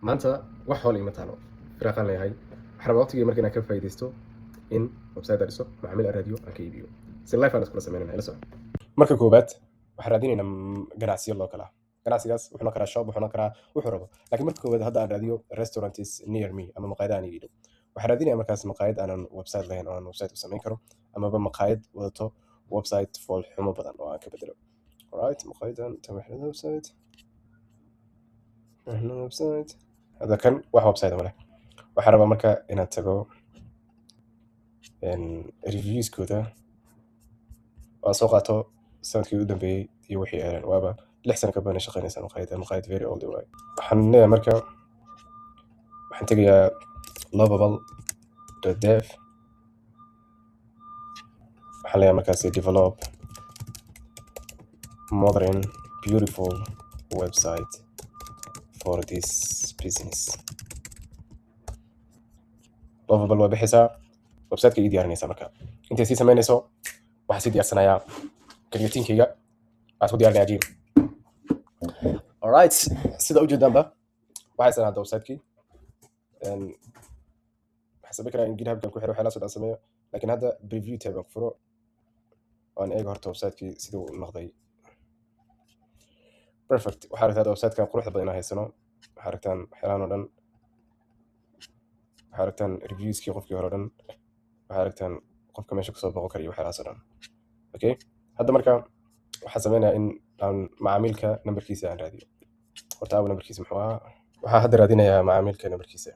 maanta wax hool ima taalo firaaqaan leeyahay waxaan rabaa waqtigii marka inaan ka faa'iidaysto in website aan dhiso macaamiil aan raadiyo aan ka iibiyo si live aan iskula sameynayna ila soco marka koobaad waxaan raadinaynaa ganacsiyo loo kala ganacsigaas wuxuu noqon karaa shop wuxuu noqon karaa wuxuu rabo laakiin marka koobaad hadda aan raadiyo restaurant is near me ama maqaayad aan iibiyo waxaan raadinayaa markaas maqaayad aanan website lahayn oo aan website u samayn karo amaba maqaayad wadato website fool xumo badan oo aan ka bedelo alright maqaayadan tamaxnada website هذا كان واحد ويب سايت ولا waxaan rabaa marka inaad tago reviews kooda oo soo qaato sanadkii u dambeeyay iyo wixii ay waaba 6 sano ka badan shaqaynaysan maqaayad very old way waxaan leeyahay marka waxaan tagayaa lovable.dev waxaan leeyahay markaas develop modern beautiful website for this business lovable waa bixisa website-ka ii diyaarinaysa marka intay sii samaynayso waxaan sii diyaarsanayaa kaliyotiinkayga waxaan ku diyaarinayaa jiim alright sida ujeedaanba waxay sanaa hadda website-kii waxaan samayn karaa in github-kan ku xiro waxyaalahaas oo dhan sameeyo laakiin hadda preview tab aan ku furo waan eega horta website-kii siduu noqday perfect waxaa aragtaa hadda website-kan quruxda badan inaan haysano waxaa aragtaan waxyaalahan oo dhan waxaa aragtaan reviewskii qofkii hore o dhan waxaa aragtaan qofka meesha kusoo boqon kara iyo waxyaalahaas oo dhan okay hadda marka waxaan sameynayaa in aan macaamilka nambarkiisa aan raadiyo horta abu nambarkiisa muxuu ahaa waxaan hadda raadinayaa macaamilka nambarkiisa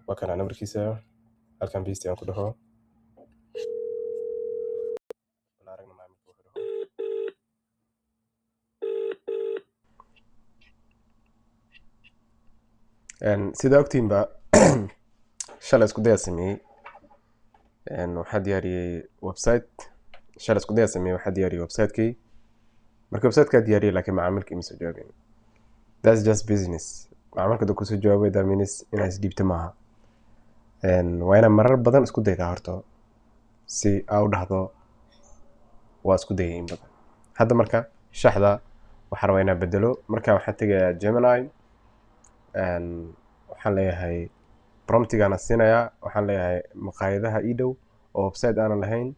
waa kana nambarkiisa halkan paste aan ku dhaho aragna macaamilka wuxuu dhaho sida ogtiinba shalay isku daya sameeyey waxaa diyaariyey website shalay isku daya sameeyey waxaa diyaariyey website-kii marka website-kaa diyaariyey laakiin macaamilka ima soo jawaabin that's just business macaamilka dad kusoo jawaabay that means inaa isdhiibta maaha waa inaa marar badan isku daydaa horta si aa u dhahdo waa isku dayay in badan hadda marka shaxda waxaa rabaa inaa bedelo marka waxaan tegayaa Gemini waxaan leeyahay promptigaana siinayaa waxaan leeyahay maqaayadaha ii dhow oo website aanan lahayn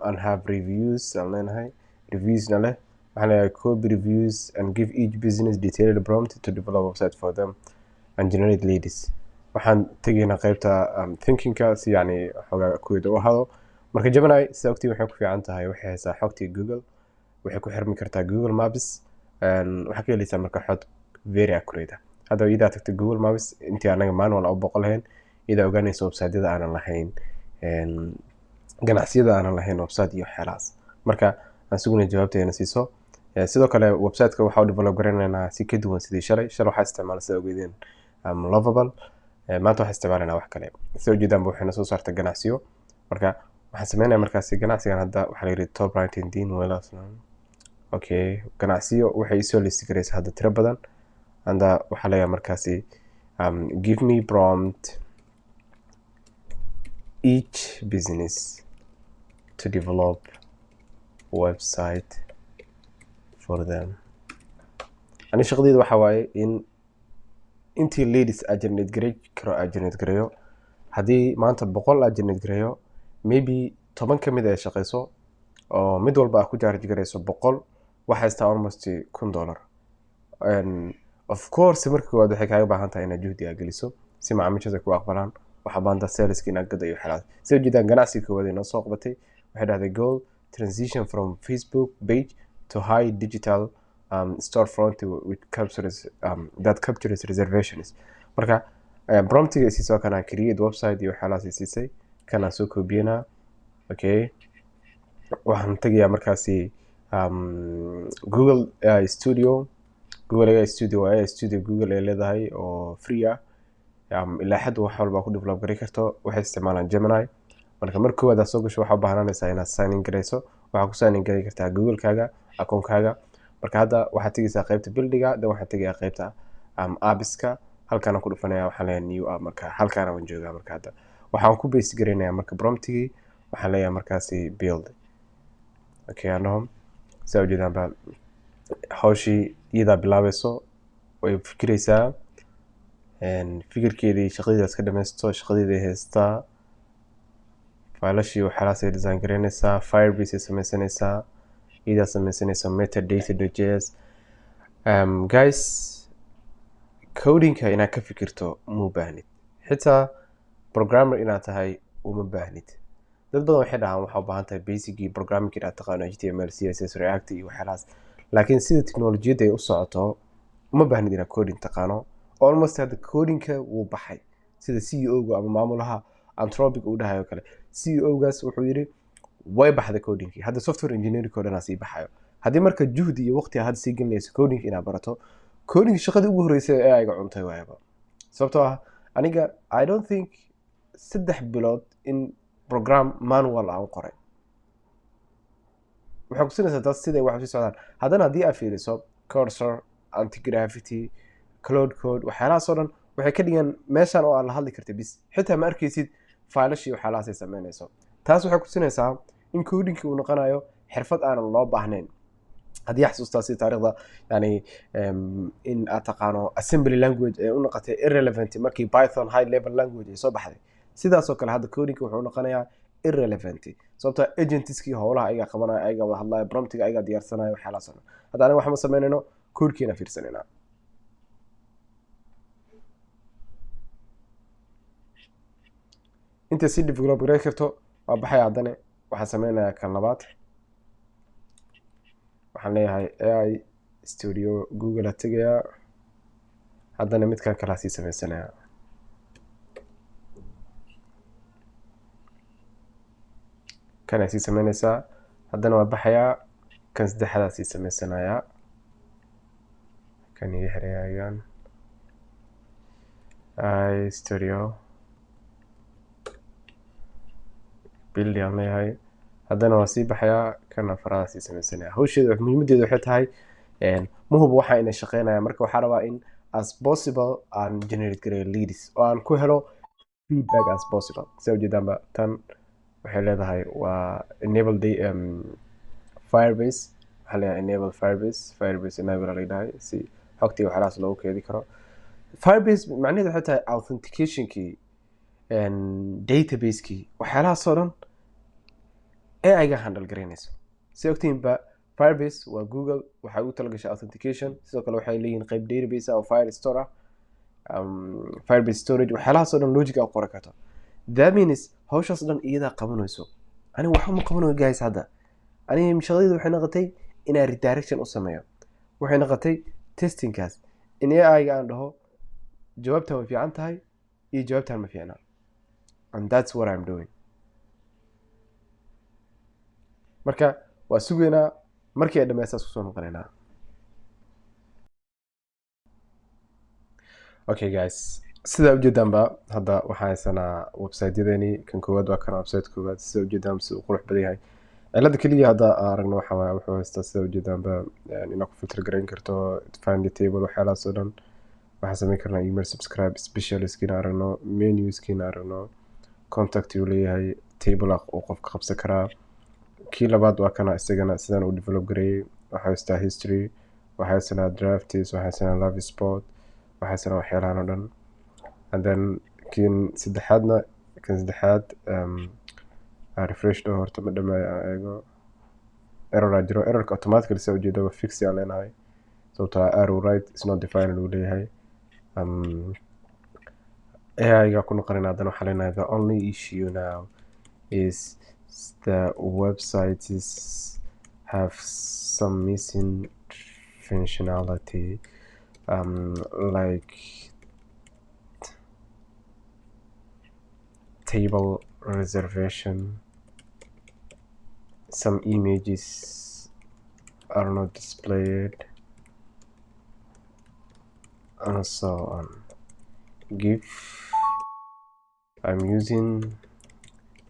and have reviews aan leenahay reviewsna leh waxaan leeyahay copy reviews and give each business detailed prompt to develop website for them and generate leads waxaan tegaynaa qaybta thinkingka si yani xoogaa kuweeda u ahado marka Gemini sida ogtii waxay ku fiican tahay waxay haysaa xogtii Google waxay ku xirmi kartaa Google Maps waxaa ka helaysaa marka xog very accurate hadda idaa tagto Google Maps intii anaga manual u boqol lahayn idaa ogaanayso website-yada aanan lahayn ganacsiyada aanan lahayn website iyo xeelaas marka aan suguna jawaabteena siiso sidoo kale website-ka waxa uu develop garanaynaa si ka duwan sidii shalay waxa isticmaalay sida ogeedeen lovable maanta waxa isticmaalana wax kale soo jeedanba waxayna soo saartay ganacsiyo marka waxaan sameynayaa markaas ganacsigan hadda waxa la yiri top ranking dean welas okay ganacsiyo waxay soo list garaysaa hadda tiro badan anda waxaa leeyahay markaasi give me prompt each business to develop website for them ani shaqadeyda waxa waaye in intii leads generate gareeyo haddii maanta 100 generate gareeyo maybe 10 ka mid ay shaqeyso oo mid walba ku charge gareyso 100 waxa istaa almost $1,000 of course marka koowaad waxay kaaga baahan tahay inaad juhdi geliso si macaamiisha ku aqbalaan waxa baanta saleska inaad gadayo xalaad soo jeedaan ganacsiga koowaad inoo soo qabatay waxay dhahday goal transition from Facebook page to high digital storefront with captures reservations marka promptiga si soo kana create website iyo xalaas siisay kana soo koobiyana okay waxaan tagayaa markaasi Google Studio Google Studio waa studio Google ay leedahay oo free ah ilaa xad wax walba ku develop garay karto waxay isticmaalaan Gemini marka markooda soo gasho waxa u baahanaysaa inaad sign in gareyso waxa ku sign in garay kartaa Google-kaaga account-kaaga marka hadda waxaad tagaysaa qaybta build-iga dan waxaad tagayaa qaybta apps-ka halkaan ku dhufanaya waxa la new app marka halkaan aan joogaa marka hadda waxaan ku base gareynayaa marka promptigi waxa leeyahay markaasi build okay anahum soo jeedaan ba hawshii iyada bilaabayso way fikiraysaa fikirkeedii shaqadeedaas ka dhamaysto shaqadeedii haystaa faylashii waxyaalahaasay design garaynaysaa firebase ay samaysanaysaa iyadaa samaysanaysa metadata.js guys codingka inaad ka fikirto uma baahnid xitaa programmer inaad tahay uma baahnid dad badan waxay dhahaan waxaa u baahan tahay basicgii programming inaad taqaano html css react iyo waxyaalahaas laakiin sida teknolojiyadda ay u socoto uma baahnid inaad coding taqaano almost hadda codingka wuu baxay sida CEO-ga ama maamulaha Anthropic uu dhahayo kale CEO-gaas wuxuu yiri way baxday codingkii hadda software engineering oo dhan sii baxayo haddii marka juhdi iyo waqti aad sii gelinayso coding inaad barato coding shaqadii ugu horeysay ee ayga cuntay waayaba sababtoo ah aniga I don't think 3 bilood in program manual aan qoray waxay ku sinaysaa taas siday wax u socdaan haddana haddii aad fiiriso cursor anti-gravity cloud code waxyaalahaas oo dhan waxay ka dhigaan meeshaan oo aad la hadli karta bis xitaa ma arkaysid faylashii waxyaalahaas ay samaynayso taas waxay ku sinaysaa in codingkii uu noqonayo xirfad aanan loo baahnayn haddii xasuustaa si taariikhda yani in aad taqaano assembly language ee u noqotay irrelevant markii Python high level language ay soo baxday sidaas oo kale hadda codingka wuxuu noqonayaa irrelevant sababtoo agentiskii howlaha ayaga qabanaya ayaga wada hadlaya promptiga ayaga diyaarsanaya waxyaalahaas oo dhan hadda aniga waxaan samaynayno codekiina fiirsanayna inta si develop garay karto waa baxay haddana waxaan samaynayaa kan labaad waxaan leeyahay AI studio Google tagaya haddana midkan kala sii samaysanaya kan sii samaynaysaa haddana waa baxaya kan saddexdaas sii samaysanaya kan iyo xirayaan AI studio build aan leeyahay haddana waa sii baxaya kan afraad sii samaysanaya hawsheedu muhiimadeedu waxay tahay ma hubo waxa inay shaqeynaya marka waxaa rabaa in as possible aan generate gareeyo leads oo aan ku helo feedback as possible sida ujeedaanba tan waxay leedahay waa enable firebase waxaa leeyahay enable firebase enable la leedahay si xogtii waxyaalahaas loogu keedi karo firebase macnaheedu waxay tahay authenticationkii database-kii waxyaalahaas oo dhan AI-ga handle garaynayso si ogtiinba Firebase waa Google waxay u talagashay authentication sidoo kale waxay leeyihiin qayb database oo file store Firebase storage waxyaalahaas oo dhan logic ah qoran karto that means hawshaas dhan iyada qabanayso ani waxa ma qabanayo guys hadda ani shaqadaydu waxay noqotay in aan redirection u sameeyo waxay noqotay testingkaas in AI-ga aan dhaho jawaabtan way fiican tahay iyo jawaabtan ma fiicna and that's what I'm doing marka waa sugeynaa markii ay dhammaystaas kusoo noqonaynaa okay guys sida ujeedaanba hadda waxaan haysanaa website-yadeeni kan koowaad waa kana website koowaad sida ujeedaan si uu qurux badan yahay cilada keliya hadda aragno waxa waaye wuxuu haystaa sida ujeedaanba inaad ku filter garayn karto find table waxyaalahaas oo dhan waxaan samayn karnaa email subscribe specialistkiina aragno menuskiina aragno contact uu leeyahay table uu qofka qabsan karaa kii labaad waa kana isagana sidaan uu develop gareeyay waxaa haystaa history waxaa haysanaa drafts waxaa haysanaa live sport waxaa haysanaa waxyaalahan oo dhan and then kan saddexaad refresh dhoo horta ma dhamaayo aan eego error jiro errorka automatically sida ujeedaba fix aan leenahay sababtoo ah arrow right is not defined uu leeyahay AI-ga ku noqonayna haddana waxaa leenahay the only issue now is the websites have some missing functionality like table reservation, some images are not displayed, and so on. I'm using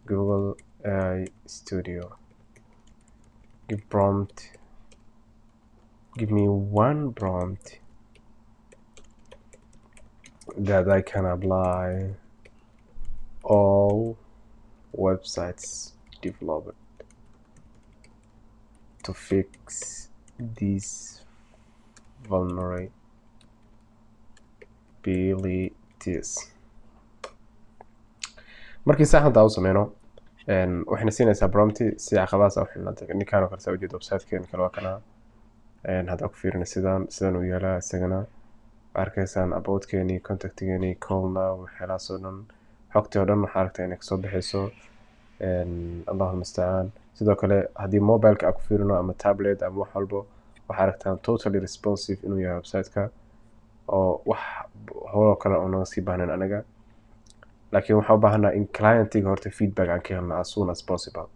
Google AI Studio. Give prompt. Give me one prompt that I can apply all websites developed to fix this vulnerability. capabilities. markii saxanta u sameeyno waxayna siinaysaa prompt si caqabadaas u xilnaa ninkaan oo kale soo jeedo website-keen kale waa kana hadda ku fiirina sidaan u yaalaa isagana arkaysaan about-keeni contact-geeni call now waxyaalahaas oo dhan xogtii oo dhan waxaa aragtaa inay kasoo bixayso allahu mustacaan. sidoo kale haddii mobile-ka aan ku fiirino ama tablet ama wax walbo waxaa aragtaan totally responsive inuu yahay website-ka oo wax howlo kale oo naga sii baahnayn anaga, laakiin waxaan u baahanaa in clientiga horta feedback aan ka helno as soon as possible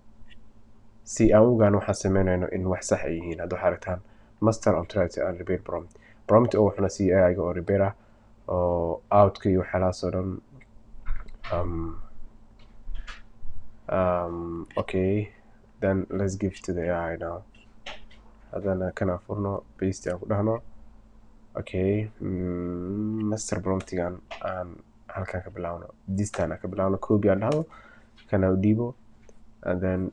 si aan u ogaano waxaan sameynayno in wax sax ay yihiin. hadda waxaa aragtaan master on try and repair prompt oo waxna sii AI-ga oo repair ah oo out-ka iyo waxyaalahaas oo dhan okay then let's give to the AI now. haddana kana furno paste aan ku dhahno okay master promptigan aan halkan ka bilaawno distan ka bilaawno copy aan dhahdo kana u dhiibo and then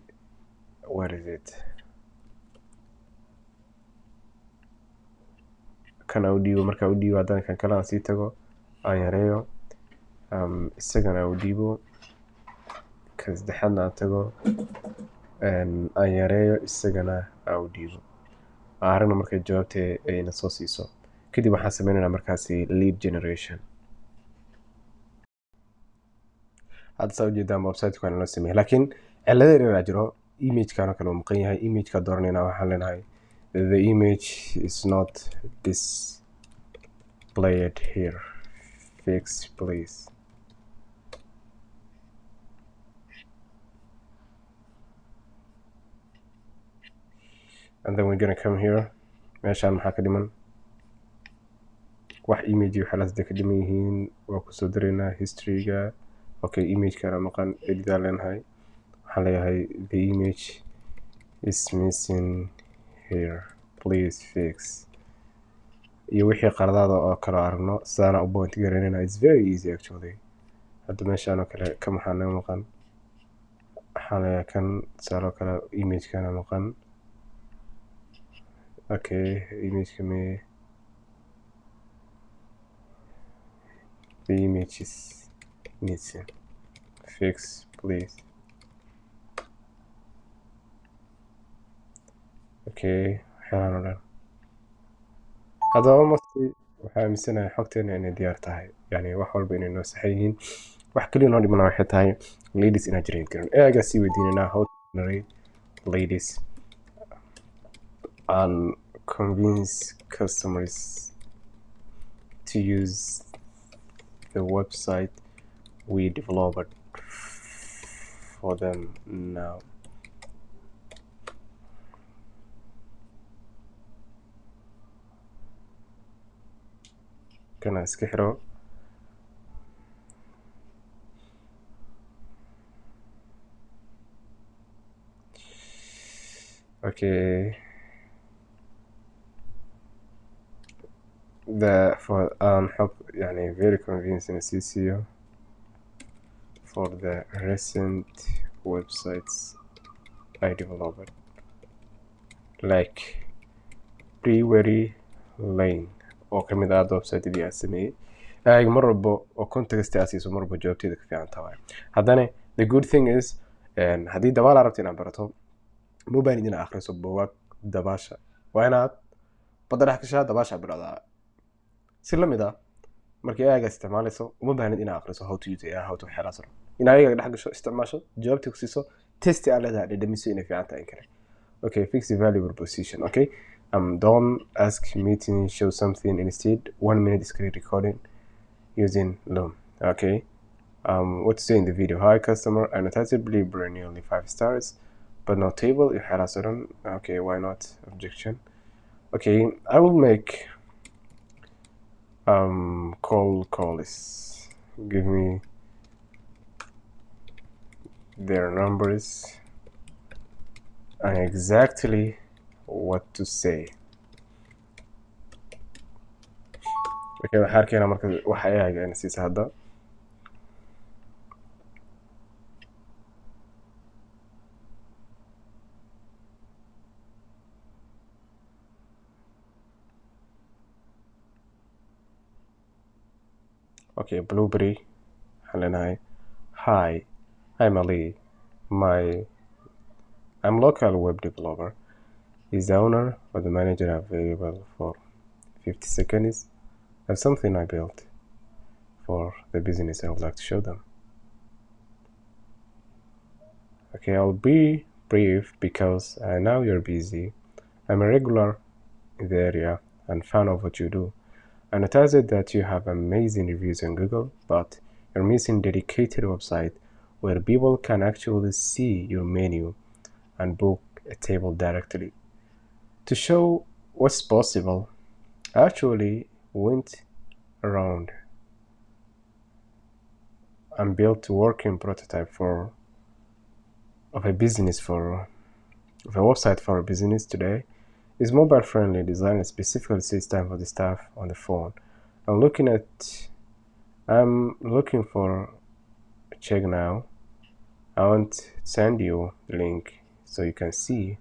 where is it kana u dhiibo marka u dhiibo haddana kan kale aan sii tago aan yareeyo isagana u dhiibo kan saddexaadna aan tago aan yareeyo isagana aan u dhiibo aragna markay jawaabta ayna soo siiso kadib waxaan sameynaynaa markaasi lead generation. hadda saa ujeedaan website-ku waan loo sameeyay laakiin cilado yaryar jiro image-kan oo kale uu maqan yahay image-ka dooranayna waxaan leenahay the image is not displayed here, fix please. and then we're gonna come here meeshaan maxaa ka dhiman wax image waxaalaas ka dhiman yihiin waa kusoo daraynaa history-ga. okay image-kana maqan editaan leenahay waxaan leeyahay the image is missing here please fix iyo wixii qaladaada oo kale aragno sidaana u point garanayna it's very easy actually. hadda meeshaan oo kale ka maxaa naga maqan waxaan leeyahay kan sidoo kale image-kana maqan okay image-ka the image is missing fix please. okay waxyaalaan oo dhan hadda almost waxaa aaminsanahay xogteena inay diyaar tahay yani wax walba inay noo saxan yihiin wax kaliya noo dhimana waxay tahay ladies inaan generate karin eegaa sii weydiinaynaa how to generate ladies and convince customers to use the website we developed for them now. kana iska xiro okay the for help يعني very convincing CCO for the recent websites I developed like Brewery Lane oo ka mid ah website-dii aan sameeyay ay mar walba oo context asiiso mar walba jawaabteeda ka fiican tahay. haddana the good thing is haddii dabaal arabta inaad barato mobile inaad akhriso buugaag dabaasha waa inaad badda dhex gashaa dabaasha bilowdaa si la mid ah markii ayaga isticmaalayso uma baahnid inaad akhriso how to use AI how to xeelaasro in ayaga dhex gasho isticmaasho jawaabta ku siiso test aad leedahay dhadhamiso inay fiican tahay in kale. okay fix the valuable position. okay don't ask me to show something instead 1 minute screen recording using Loom. okay what to say in the video. Hi customer, I noticeably bring nearly 5 stars but no table. You had a okay, why not? Objection. okay I will make calls. give me their numbers and exactly what to say. okay waxaan arkaynaa marka waxa ay ayaan siisa hadda Okay, Blueberry waxaan leenahay hi, I'm Ali, I'm local web developer. Is the owner or the manager available for 50 seconds? I have something I built for the business I would like to show them. Okay, I'll be brief because I know you're busy. I'm a regular in the area and fan of what you do. I noticed that you have amazing reviews on Google, but you're missing dedicated website where people can actually see your menu and book a table directly. To show what's possible, I actually went around and built a working prototype of a website for a business today. It's mobile friendly, designed specifically saves time for the staff on the phone. I'm looking for a check now. I want to send you the link so you can see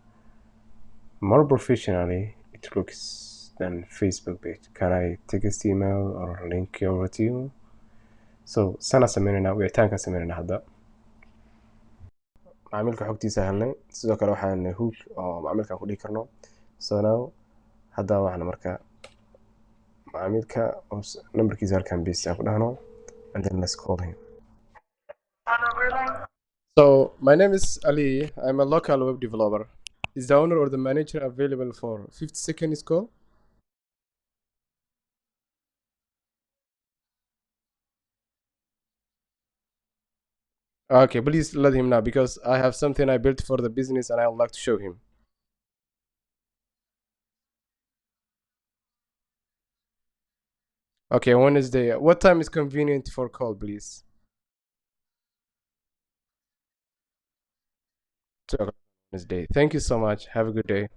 more professionally it looks than Facebook page. Can I text email or link over to you? So sana sameynayna wicitaanka sameynayna hadda macaamilka xogtiisa helnay sidoo kale waxaan hook oo macaamilkan ku dhigi karno. So now hadda waxaan marka macaamilka numberkiisa halkan base aan ku dhahno and then let's call him. So my name is Ali. I'm a local web developer. Is the owner or the manager available for 50 seconds call? Okay, please let him know because I have something I built for the business and I would like to show him. Okay, Wednesday. What time is convenient for call, please? 2 o'clock Wednesday. Thank you so much. Have a good day.